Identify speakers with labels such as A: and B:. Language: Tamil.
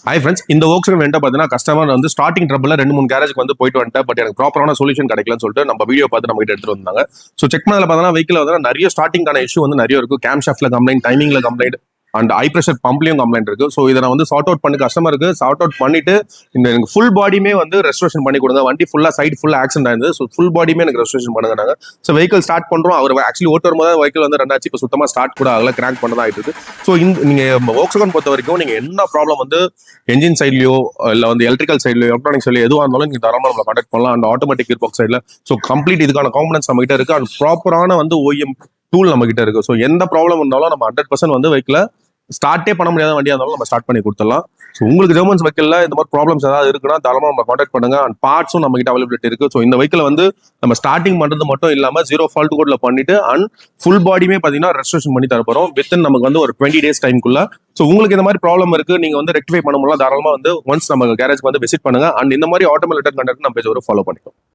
A: ஹாய் ஃப்ரெண்ட்ஸ், இந்த ஒர்க்ஸ் வந்துட்டு பார்த்தீங்கன்னா கஸ்டமர் வந்து ஸ்டார்டிங் ட்ரபிள் 2-3 கேரேஜ்க்கு வந்து போயிட்டு வந்துட்டு பட் எனக்கு ப்ராப்பரான சொல்யூஷன் கிடைக்கலன்னு சொல்லிட்டு நம்ம வீடியோ பார்த்து நம்ம கிட்ட எடுத்துட்டு வந்தாங்க. ஸோ செக் பண்ணதில் பார்த்தீங்கன்னா வெஹிக்கிள் வந்து நிறைய ஸ்டார்டிங்கான இஷ்யூ வந்து நிறைய இருக்கும். கேம் ஷாஃப்ட்ல கம்ப்ளைண்ட், டைமிங்ல கம்ப்ளைண்ட் அண்ட் ஹை ப்ரெஷர் பம்ப்லையும் கம்ப்ளைண்ட் இருக்கு. ஸோ இதை நான் வந்து சார்ட் அவுட் பண்ணி கஸ்டமருக்கு சார்ட் அவுட் பண்ணிட்டு இந்த எனக்கு ஃபுல் பாடியுமே வந்து ரெஸ்டரேஷன் பண்ணி கொடுங்க. வண்டி ஃபுல்லாக சைடு ஃபுல்லாக ஆக்சிடென்ட் ஆயிருந்தது. ஸோ ஃபுல் பாடியுமே எனக்கு ரெஸ்டரேஷன் பண்ணுங்க. ஸோ வெஹிக்கிள் ஸ்டார்ட் பண்றோம். அவர் ஆக்சுவலி ஓட்டு வரும்போது வெஹிக்கிள் வந்து ரன் ஆச்சு. இப்போ சுத்தமாக ஸ்டார்ட் கூட ஆகல, கிராக் பண்ணதான் ஆயிட்டு இருக்கு. ஸோ இந்த நீங்க வோக்ஸ்வேகன் பொறுத்த வரைக்கும் நீங்க என்ன ப்ராப்ளம் வந்து என்ஜின் சைட்லயோ இல்ல வந்து எலக்ட்ரிக்கல் சைட்லயோ எலக்ட்ரானிக் சைட்லயோ எதுவாக இருந்தாலும் நீங்க தாராளமா நம்மளை கான்டாக்ட் பண்ணலாம். அண்ட் ஆட்டோமேட்டிக் கியர் பாக்ஸ் சைட்ல ஸோ கம்ப்ளீட் இதுக்கான காம்பனன்ஸ் நம்ம கிட்ட இருக்கு. அண்ட் ப்ராப்பரான வந்து ஓஎம் டூல் நம்ம கிட்ட இருக்கு. ஸோ எந்த ப்ராப்ளம் இருந்தாலும் நம்ம 100% வந்து வெஹிக்கிள ஸ்டார்ட்டே பண்ண முடியாத வண்டியா இருந்தாலும் நம்ம ஸ்டார்ட் பண்ணி கொடுத்துடலாம். ஸோ உங்களுக்கு ஜெர்மன்ஸ் வெஹிக்கிள்ல இந்த மாதிரி ப்ராப்ளம்ஸ் ஏதாவது இருக்குன்னா தாராளமா நம்ம கான்டாக்ட் பண்ணுங்க. அண்ட் பார்ட்ஸும் நம்ம கிட்ட அவைலபிலிட்டி இருக்கு. ஸோ இந்த வெஹிக்கிள் வந்து நம்ம ஸ்டார்டிங் பண்றது மட்டும் இல்லாம 0 ஃபால்ட் கோட்ல பண்ணிட்டு அண்ட் ஃபுல் பாடியுமே பாத்தீங்கன்னா ரெஜிஸ்ட்ரேஷன் பண்ணி தர போறோம் வித்தின் நமக்கு வந்து ஒரு 20 days டைம்குள்ள. ஸோ உங்களுக்கு இந்த மாதிரி ப்ராப்ளம் இருக்கு, நீங்க வந்து ரெக்டிஃபை பண்ண முடியல, தாராளமா வந்து ஒன்ஸ் நம்ம கேரேஜ் வந்து விசிட் பண்ணுங்க. அண்ட் இந்த மாதிரி ஆட்டோமேட்டிக் கண்டக்ட் நம்ம பேஜ் ஒரு ஃபாலோ பண்ணிக்கோம்.